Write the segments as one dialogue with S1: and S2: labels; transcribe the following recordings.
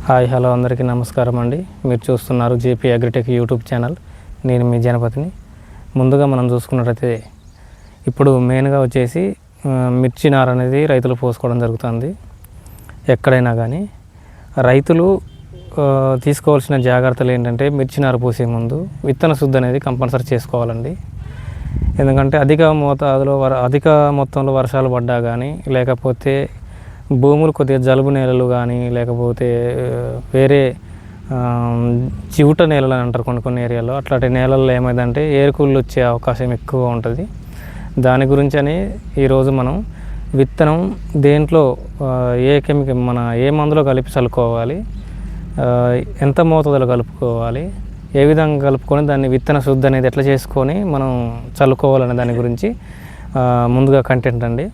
S1: Hi hello అందరికీ నమస్కారం అండి. మీరు చూస్తున్నారు జేపీ అగ్రిటెక్ యూట్యూబ్ ఛానల్. నేను మీ జనపతిని. ముందుగా మనం చూసుకున్నట్లయితే ఇప్పుడు మెయిన్గా వచ్చేసి మిర్చి నార అనేది రైతులు పోసుకోవడం జరుగుతుంది. ఎక్కడైనా కానీ రైతులు తీసుకోవాల్సిన జాగ్రత్తలు ఏంటంటే మిర్చి నార పోసే ముందు విత్తన శుద్ధి అనేది కంపల్సరీ చేసుకోవాలండి. ఎందుకంటే అధిక మొత్తంలో వర్షాలు పడ్డా కానీ, లేకపోతే భూములు కొద్దిగా జలుబు నేలలు కానీ, లేకపోతే వేరే చివుట నేలలు అని అంటారు కొన్ని ఏరియాలో. అట్లాంటి నేలల్లో ఏమైందంటే ఏరుకుళ్ళు వచ్చే అవకాశం ఎక్కువ ఉంటుంది. దాని గురించి అని ఈరోజు మనం విత్తనం దేంట్లో ఏ మందులో కలిపి చల్లుకోవాలి, ఎంత మోతాదులో కలుపుకోవాలి, ఏ విధంగా కలుపుకొని దాన్ని విత్తన శుద్ధి అనేది ఎట్లా చేసుకొని మనం చల్లుకోవాలనే దాని గురించి ముందుగా కంటెంట్ అండి.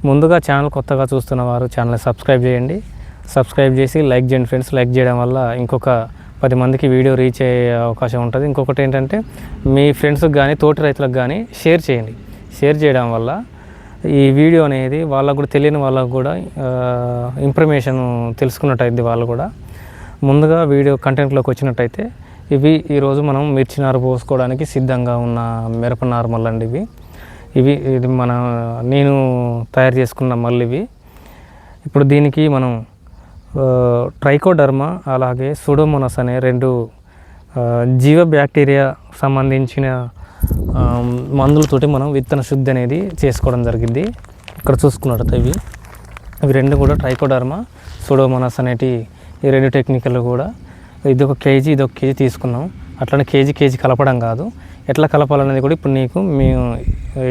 S1: ముందుగా ఛానల్ కొత్తగా చూస్తున్న వారు ఛానల్ని సబ్స్క్రైబ్ చేయండి. సబ్స్క్రైబ్ చేసి లైక్ చేయండి ఫ్రెండ్స్. లైక్ చేయడం వల్ల ఇంకొక 10 మందికి వీడియో రీచ్ అయ్యే అవకాశం ఉంటుంది. ఇంకొకటి ఏంటంటే మీ ఫ్రెండ్స్కి కానీ తోటి రైతులకు కానీ షేర్ చేయండి. షేర్ చేయడం వల్ల ఈ వీడియో అనేది వాళ్ళకు కూడా తెలియని వాళ్ళకు కూడా ఇన్ఫర్మేషన్ తెలుసుకున్నట్టయితే వాళ్ళు కూడా ముందుగా వీడియో కంటెంట్లోకి వచ్చినట్టయితే ఈరోజు మనం మిర్చి నారు పోసుకోవడానికి సిద్ధంగా ఉన్న మిరప నార్మల్ అండి. ఇది నేను తయారు చేసుకున్న మళ్ళీ ఇప్పుడు దీనికి మనం ట్రైకోడర్మా అలాగే సూడోమోనాస్ అనే 2 జీవ బ్యాక్టీరియా సంబంధించిన మందులతోటి మనం విత్తన శుద్ధి అనేది చేసుకోవడం జరిగింది. ఇక్కడ చూసుకున్నట్టు ఇవి 2 కూడా ట్రైకోడర్మా సూడోమోనాస్ అనేటి ఈ 2 టెక్నికల్ కూడా ఇదొక కేజీ తీసుకున్నాం. అట్లనే కేజీ కలపడం కాదు, ఎట్లా కలపాలనేది కూడా ఇప్పుడు మేము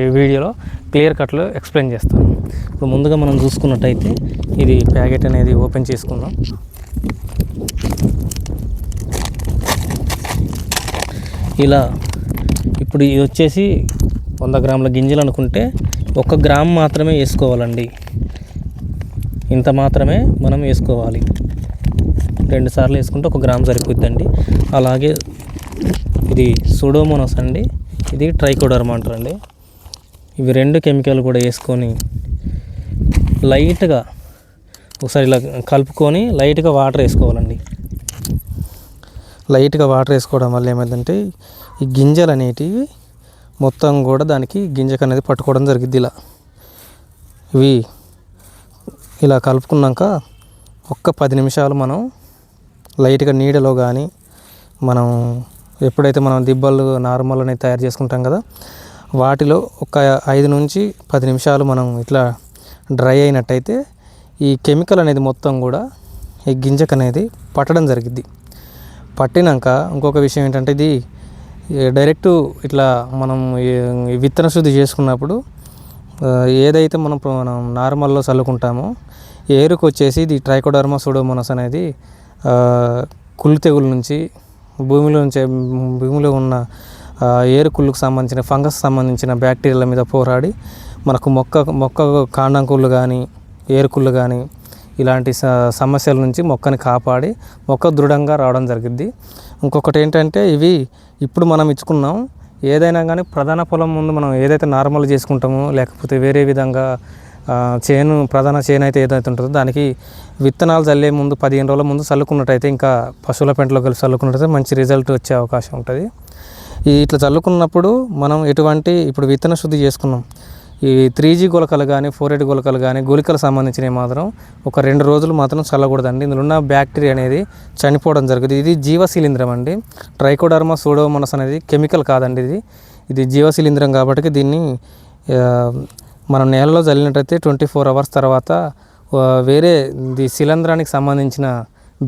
S1: ఈ వీడియోలో క్లియర్ కట్లో ఎక్స్ప్లెయిన్ చేస్తాను. ఇప్పుడు ముందుగా మనం చూసుకున్నట్టయితే ఇది ప్యాకెట్ అనేది ఓపెన్ చేసుకుందాం. ఇలా ఇప్పుడు ఇది వచ్చేసి 100 గ్రాముల గింజలు అనుకుంటే 1 గ్రామ్ మాత్రమే వేసుకోవాలండి. ఇంత మాత్రమే మనం వేసుకోవాలి. 2 సార్లు వేసుకుంటే 1 గ్రామ్ సరిపోద్దండి. అలాగే ఇది సూడోమోనాస్ అండి, ఇది ట్రైకోడర్మా అంటారండి. ఇవి 2 కెమికల్ కూడా వేసుకొని లైట్గా ఒకసారి ఇలా కలుపుకొని లైట్గా వాటర్ వేసుకోవాలండి. లైట్గా వాటర్ వేసుకోవడం వల్ల ఏమైందంటే ఈ గింజలు అనేటివి మొత్తం కూడా దానికి గింజకు అనేది పట్టుకోవడం జరిగింది. ఇవి ఇలా కలుపుకున్నాక 10 నిమిషాలు మనం లైట్గా నీడలో కానీ మనం ఎప్పుడైతే మనం దిబ్బలు నార్మల్ అనేది తయారు చేసుకుంటాం కదా, వాటిలో 5 నుంచి 10 నిమిషాలు మనం ఇట్లా డ్రై అయినట్టయితే ఈ కెమికల్ అనేది మొత్తం కూడా ఈ గింజకు అనేది పట్టడం జరిగిద్ది. పట్టినాక ఇంకొక విషయం ఏంటంటే ఇది డైరెక్ట్ ఇట్లా మనం విత్తన శుద్ధి చేసుకున్నప్పుడు ఏదైతే మనం నార్మల్లో చల్లుకుంటామో ఏరుకు వచ్చేసి ఇది ట్రైకోడర్మా సూడోమోనాస్ అనేది కుళ్ళు తెగుల నుంచి భూమిలో ఉన్న ఏరుకుళ్ళకు సంబంధించిన ఫంగస్ సంబంధించిన బ్యాక్టీరియాల మీద పోరాడి మనకు మొక్క కాండంకుళ్ళు కానీ ఏరుకుళ్ళు కానీ ఇలాంటి సమస్యల నుంచి మొక్కని కాపాడి మొక్క దృఢంగా రావడం జరిగింది. ఇంకొకటి ఏంటంటే ఇవి ఇప్పుడు మనం ఇచ్చుకున్నాం ఏదైనా కానీ ప్రధాన పొలం ముందు మనం ఏదైతే నార్మల్ చేసుకుంటామో లేకపోతే వేరే విధంగా ప్రధాన చేను అయితే ఏదైతే ఉంటుందో దానికి విత్తనాలు చల్లే ముందు 15 రోజుల ముందు చల్లుకున్నట్టయితే ఇంకా పశువుల పెంటలో కలిసి చల్లుకున్నట్టయితే మంచి రిజల్ట్ వచ్చే అవకాశం ఉంటుంది. ఇట్లా చల్లుకున్నప్పుడు మనం ఇప్పుడు విత్తన శుద్ధి చేసుకున్నాం. ఈ 3G గులకలు కానీ 4-8 గులకలు కానీ గుళికలకు సంబంధించినవి మాత్రం ఒక 2 రోజులు మాత్రం చల్లకూడదండి. ఇందులో ఉన్న బ్యాక్టీరియా అనేది చనిపోవడం జరుగుతుంది. ఇది జీవశిలీంద్రం అండి. ట్రైకోడర్మా సూడోమోనాస్ అనేది కెమికల్ కాదండి. ఇది జీవశిలీంద్రం కాబట్టి దీన్ని మనం నేలలో చల్లినట్టయితే 24 అవర్స్ తర్వాత వేరే శిలీంధ్రానికి సంబంధించిన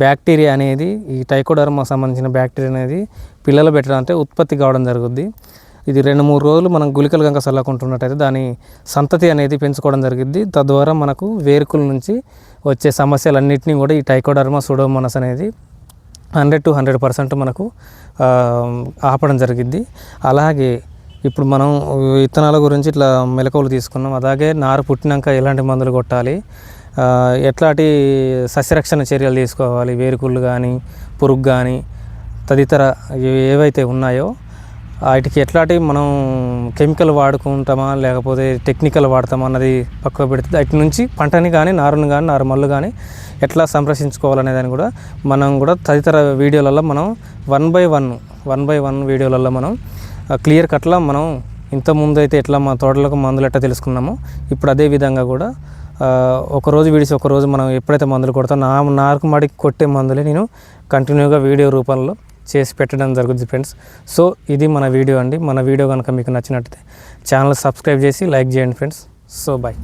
S1: బ్యాక్టీరియా అనేది ఈ ట్రైకోడర్మా సంబంధించిన బ్యాక్టీరియా అనేది పిల్లలు పెట్టడం అంటే ఉత్పత్తి కావడం జరుగుద్ది. ఇది 2-3 రోజులు మనం గుళికలు కనుక చల్లకుంటున్నట్టయితే దాని సంతతి అనేది పెంచుకోవడం జరిగిద్ది. తద్వారా మనకు వేరుకుల నుంచి వచ్చే సమస్యలన్నింటినీ కూడా ఈ ట్రైకోడర్మా సూడోమోనాస్ అనేది 100 to 100% మనకు ఆపడం జరిగిద్ది. అలాగే ఇప్పుడు మనం విత్తనాల గురించి ఇట్లా మెలకువలు తీసుకున్నాం. అలాగే నారు పుట్టినాక ఎలాంటి మందులు కొట్టాలి, ఎట్లాంటి సస్యరక్షణ చర్యలు తీసుకోవాలి, వేరుకుళ్ళు కానీ పురుగు కానీ తదితర ఏవైతే ఉన్నాయో వాటికి ఎట్లాంటి మనం కెమికల్ వాడుకుంటామా లేకపోతే టెక్నికల్ వాడతామా అన్నది పక్కకు పెడితే వాటి నుంచి పంటని కానీ నారుని కానీ నారుమల్లు కానీ ఎట్లా సంరక్షించుకోవాలనే దాన్ని కూడా మనం కూడా తదితర వీడియోలలో మనం వన్ బై వన్ వీడియోలలో మనం క్లియర్ కట్లా మనం ఇంతకుముందు అయితే ఎట్లా మా తోటలకు మందులు ఎట్లా తెలుసుకున్నామో ఇప్పుడు అదే విధంగా కూడా ఒకరోజు విడిచి ఒకరోజు మనం ఎప్పుడైతే మందులు కొడతామో నారుకు మడికి కొట్టే మందులే నేను కంటిన్యూగా వీడియో రూపంలో చేసి పెట్టడం జరుగుతుంది ఫ్రెండ్స్. సో ఇది మన వీడియో అండి. మన వీడియో కనుక మీకు నచ్చినట్టయితే ఛానల్ సబ్స్క్రైబ్ చేసి లైక్ చేయండి ఫ్రెండ్స్. So bye.